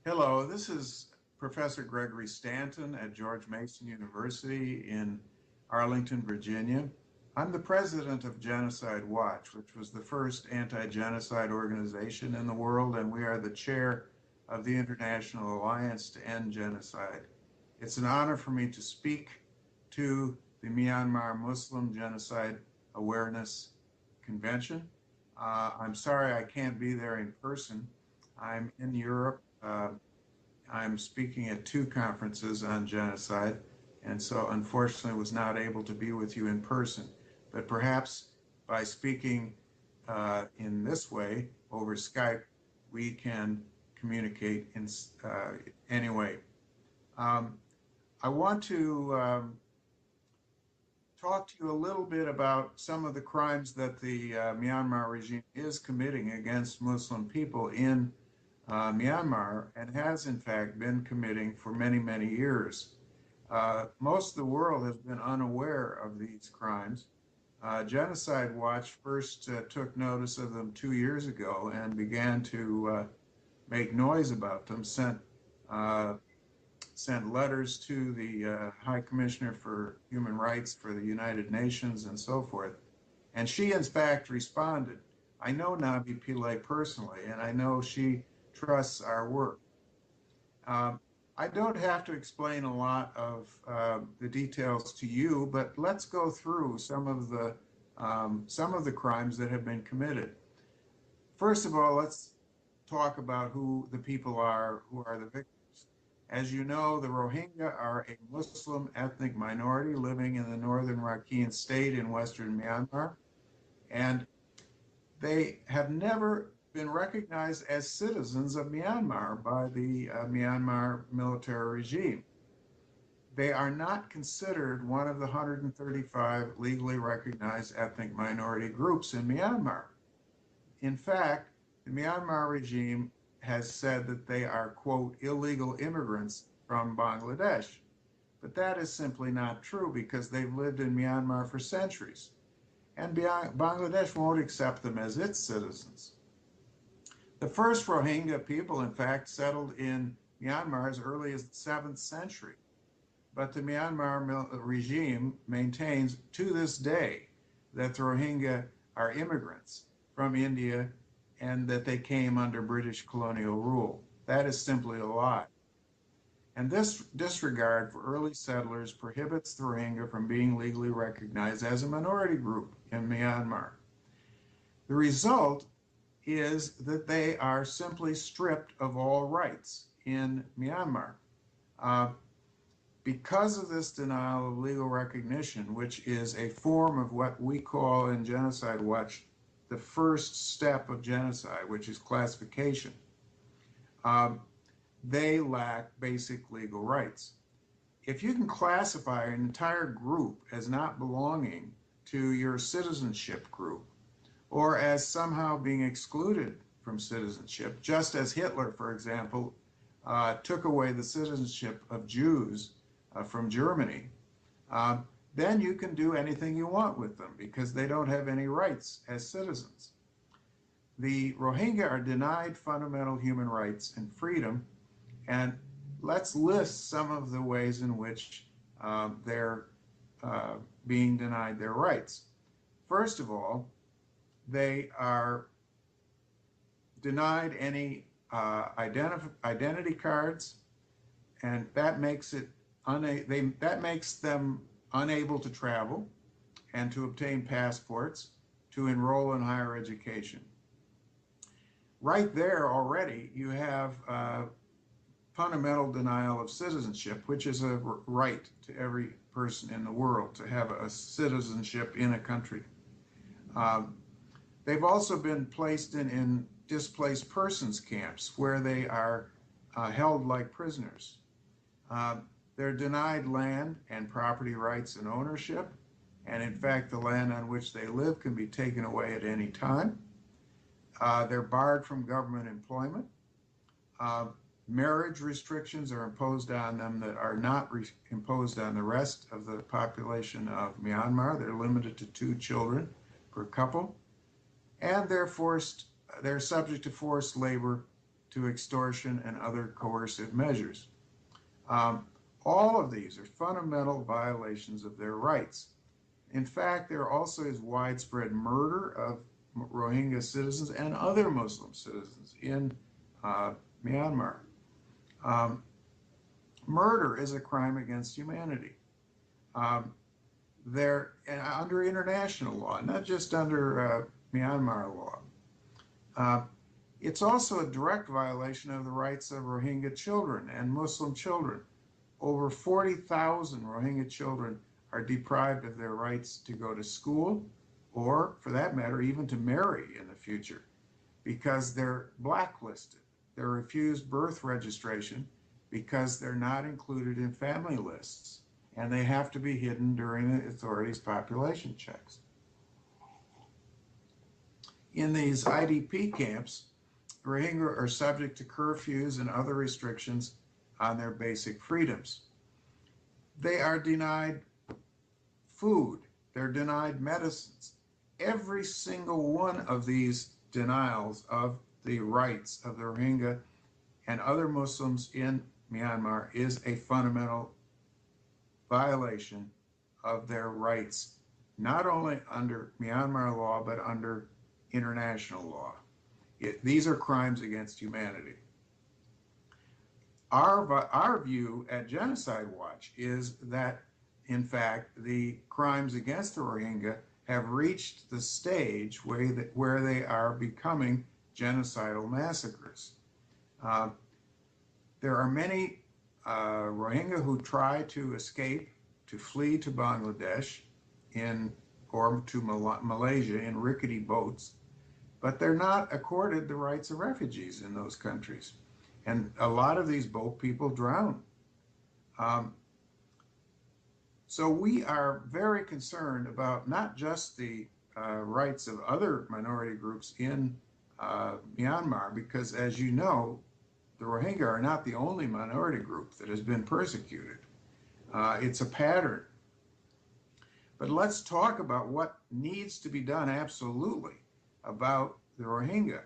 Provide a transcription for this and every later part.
Hello, this is Professor Gregory Stanton at George Mason University in Arlington, Virginia. I'm the president of Genocide Watch, which was the first anti-genocide organization in the world, and we are the chair of the International Alliance to End Genocide. It's an honor for me to speak to the Myanmar Muslim Genocide Awareness Convention. I'm sorry I can't be there in person. I'm in Europe. I'm speaking at two conferences on genocide, and so unfortunately was not able to be with you in person. But perhaps by speaking in this way over Skype, we can communicate in anyway. Um, I want to talk to you a little bit about some of the crimes that the Myanmar regime is committing against Muslim people in Myanmar and has in fact been committing for many, many years. Most of the world has been unaware of these crimes. Genocide Watch first took notice of them 2 years ago and began to make noise about them, uh, sent letters to the High Commissioner for Human Rights for the United Nations and so forth. And she, in fact, responded. I know Nabi Pillay personally, and I know she trusts our work. Um, I don't have to explain a lot of the details to you, but let's go through some of the crimes that have been committed. First of all, let's talk about who the people are who are the victims. As you know, the Rohingya are a Muslim ethnic minority living in the northern Rakhine state in western Myanmar, and they have never been recognized as citizens of Myanmar by the Myanmar military regime. They are not considered one of the 135 legally recognized ethnic minority groups in Myanmar. In fact, the Myanmar regime has said that they are, quote, illegal immigrants from Bangladesh. But that is simply not true because they've lived in Myanmar for centuries. And Bangladesh won't accept them as its citizens. The first Rohingya people, in fact, settled in Myanmar as early as the 7th century. But the Myanmar regime maintains to this day that the Rohingya are immigrants from India and that they came under British colonial rule. That is simply a lie. And this disregard for early settlers prohibits the Rohingya from being legally recognized as a minority group in Myanmar. The result is that they are simply stripped of all rights in Myanmar. Uh, because of this denial of legal recognition, which is a form of what we call in Genocide Watch the first step of genocide, which is classification, they lack basic legal rights. If you can classify an entire group as not belonging to your citizenship group, or as somehow being excluded from citizenship, just as Hitler, for example, took away the citizenship of Jews from Germany, then you can do anything you want with them because they don't have any rights as citizens. The Rohingya are denied fundamental human rights and freedom, and let's list some of the ways in which they're being denied their rights. First of all, they are denied any identity cards, and that makes them unable to travel and to obtain passports to enroll in higher education. Right there already, you have fundamental denial of citizenship, which is a right to every person in the world to have a citizenship in a country. They've also been placed in displaced persons camps where they are held like prisoners. They're denied land and property rights and ownership, and in fact, the land on which they live can be taken away at any time. They're barred from government employment. Marriage restrictions are imposed on them that are not imposed on the rest of the population of Myanmar. They're limited to 2 children per couple, and they're subject to forced labor to extortion and other coercive measures. All of these are fundamental violations of their rights. In fact, there also is widespread murder of Rohingya citizens and other Muslim citizens in Myanmar. Murder is a crime against humanity. They're under international law, not just under Myanmar law. It's also a direct violation of the rights of Rohingya children and Muslim children. Over 40,000 Rohingya children are deprived of their rights to go to school, or for that matter, even to marry in the future, because they're blacklisted. They're refused birth registration because they're not included in family lists, and they have to be hidden during the authorities' population checks. In these IDP camps, Rohingya are subject to curfews and other restrictions on their basic freedoms. They are denied food, they're denied medicines. Every single one of these denials of the rights of the Rohingya and other Muslims in Myanmar is a fundamental violation of their rights, not only under Myanmar law, but under international law. These are crimes against humanity. Our view at Genocide Watch is that, in fact, the crimes against the Rohingya have reached the stage where they are becoming genocidal massacres. There are many Rohingya who try to escape, to flee to Bangladesh or to Malaysia in rickety boats, but they're not accorded the rights of refugees in those countries. And a lot of these boat people drown. So we are very concerned about not just the rights of other minority groups in Myanmar, because as you know, the Rohingya are not the only minority group that has been persecuted. It's a pattern. But let's talk about what needs to be done absolutely about the Rohingya.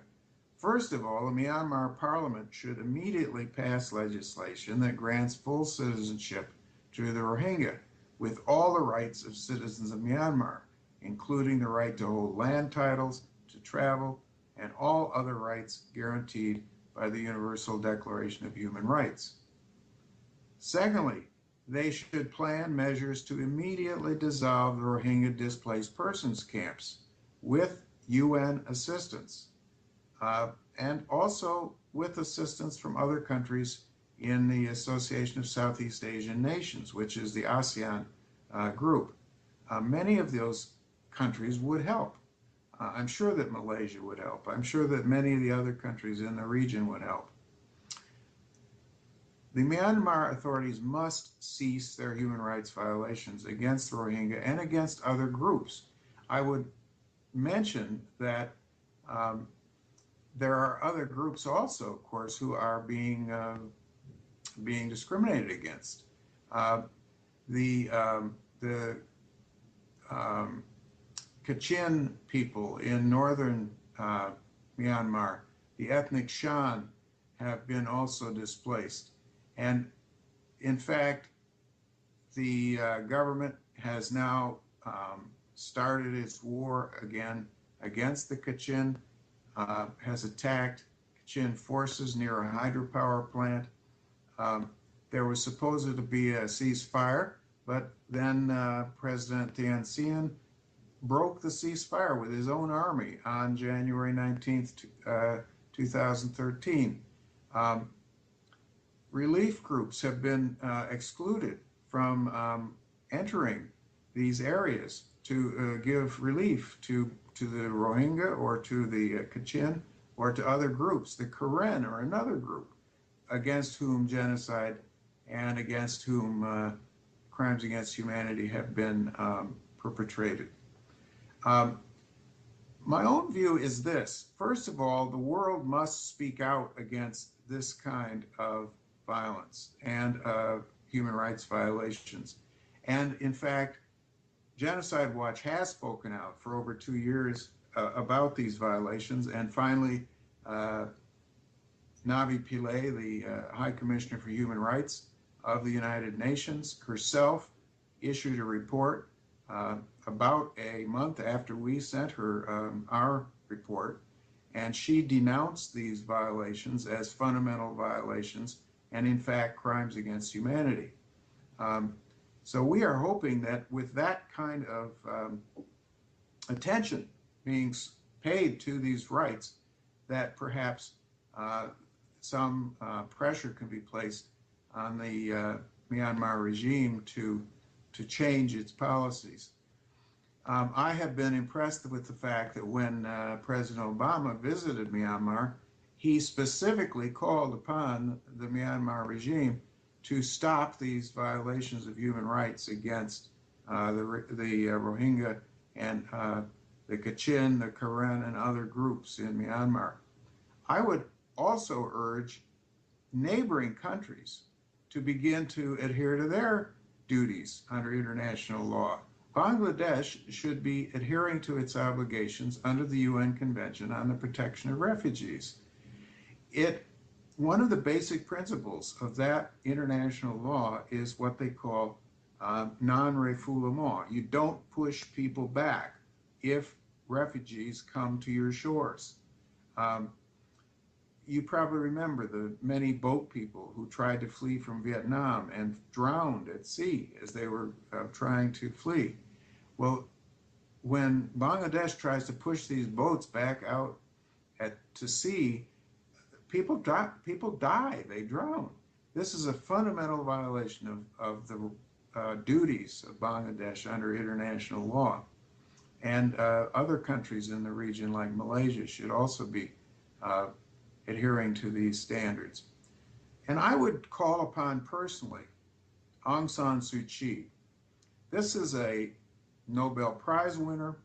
First of all, the Myanmar parliament should immediately pass legislation that grants full citizenship to the Rohingya with all the rights of citizens of Myanmar, including the right to hold land titles, to travel, and all other rights guaranteed by the Universal Declaration of Human Rights. Secondly, they should plan measures to immediately dissolve the Rohingya displaced persons camps with UN assistance, and also with assistance from other countries in the Association of Southeast Asian Nations, which is the ASEAN group. Many of those countries would help. I'm sure that Malaysia would help. I'm sure that many of the other countries in the region would help. The Myanmar authorities must cease their human rights violations against the Rohingya and against other groups. I would mention that there are other groups also, of course, who are being discriminated against. The Kachin people in northern Myanmar, the ethnic Shan, have been also displaced. And in fact, the government has now started its war again against the Kachin, has attacked Kachin forces near a hydropower plant. There was supposed to be a ceasefire, but then President Thein Sein broke the ceasefire with his own army on January 19th, 2013. Relief groups have been excluded from entering these areas to give relief to the Rohingya or to the Kachin or to other groups. The Karen are another group against whom genocide and against whom crimes against humanity have been perpetrated. My own view is this. First of all, the world must speak out against this kind of violence and human rights violations. And in fact, Genocide Watch has spoken out for over 2 years about these violations, and finally Navi Pillay, the High Commissioner for Human Rights of the United Nations, herself issued a report about a month after we sent her our report, and she denounced these violations as fundamental violations and, in fact, crimes against humanity. So we are hoping that with that kind of attention being paid to these rights, that perhaps some pressure can be placed on the Myanmar regime to change its policies. I have been impressed with the fact that when President Obama visited Myanmar, he specifically called upon the Myanmar regime to stop these violations of human rights against the Rohingya and the Kachin, the Karen, and other groups in Myanmar. I would also urge neighboring countries to begin to adhere to their duties under international law. Bangladesh should be adhering to its obligations under the UN Convention on the Protection of Refugees. One of the basic principles of that international law is what they call non-refoulement. You don't push people back if refugees come to your shores. You probably remember the many boat people who tried to flee from Vietnam and drowned at sea as they were trying to flee. Well, when Bangladesh tries to push these boats back out to sea, people die, they drown. This is a fundamental violation of the duties of Bangladesh under international law. And other countries in the region, like Malaysia, should also be adhering to these standards. And I would call upon personally Aung San Suu Kyi. This is a Nobel Prize winner,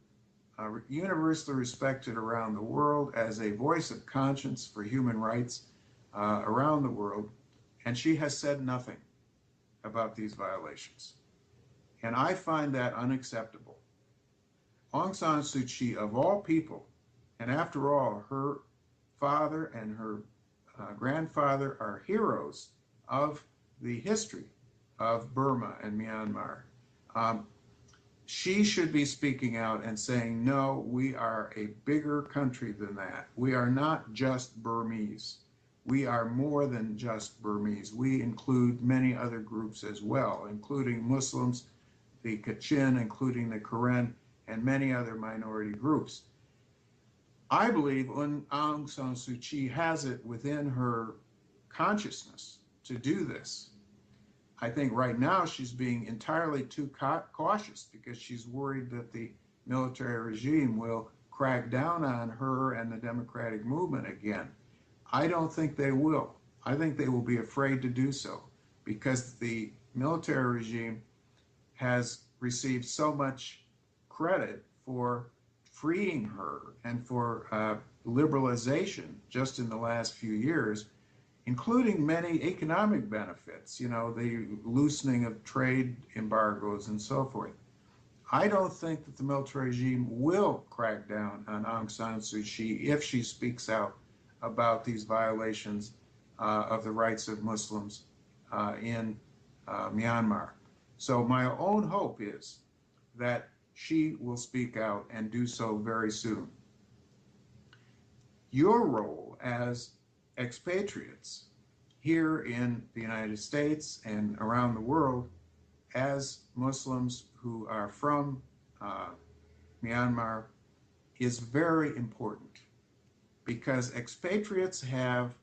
universally respected around the world as a voice of conscience for human rights around the world, and she has said nothing about these violations. And I find that unacceptable. Aung San Suu Kyi, of all people, and after all, her father and her grandfather are heroes of the history of Burma and Myanmar. She should be speaking out and saying, no, we are a bigger country than that. We are not just Burmese. We are more than just Burmese. We include many other groups as well, including Muslims, the Kachin, including the Karen, and many other minority groups. I believe Aung San Suu Kyi has it within her consciousness to do this. I think right now she's being entirely too cautious because she's worried that the military regime will crack down on her and the democratic movement again. I don't think they will. I think they will be afraid to do so because the military regime has received so much credit for freeing her and for liberalization just in the last few years, including many economic benefits, the loosening of trade embargoes and so forth. I don't think that the military regime will crack down on Aung San Suu Kyi if she speaks out about these violations of the rights of Muslims in Myanmar. So my own hope is that she will speak out and do so very soon. Your role as expatriates here in the United States and around the world as Muslims who are from Myanmar is very important because expatriates have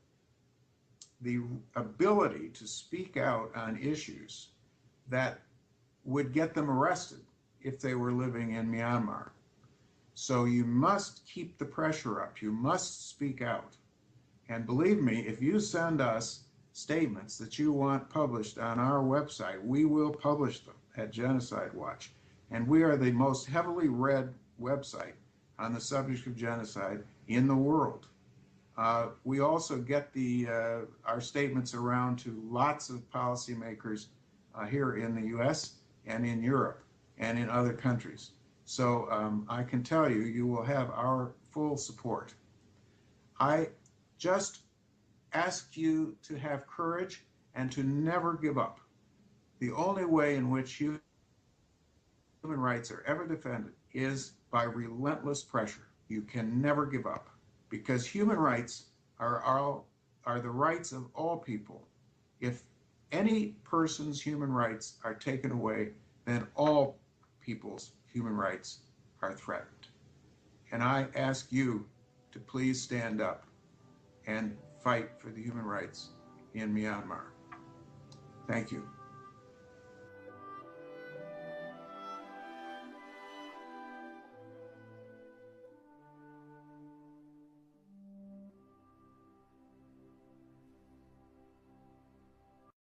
the ability to speak out on issues that would get them arrested if they were living in Myanmar. So you must keep the pressure up. You must speak out. And believe me, if you send us statements that you want published on our website, we will publish them at Genocide Watch. And we are the most heavily read website on the subject of genocide in the world. We also get our statements around to lots of policymakers here in the US and in Europe and in other countries. So I can tell you, you will have our full support. I just ask you to have courage and to never give up. The only way in which human rights are ever defended is by relentless pressure. You can never give up, because human rights are the rights of all people. If any person's human rights are taken away, then all people's human rights are threatened. And I ask you to please stand up and fight for the human rights in Myanmar. Thank you.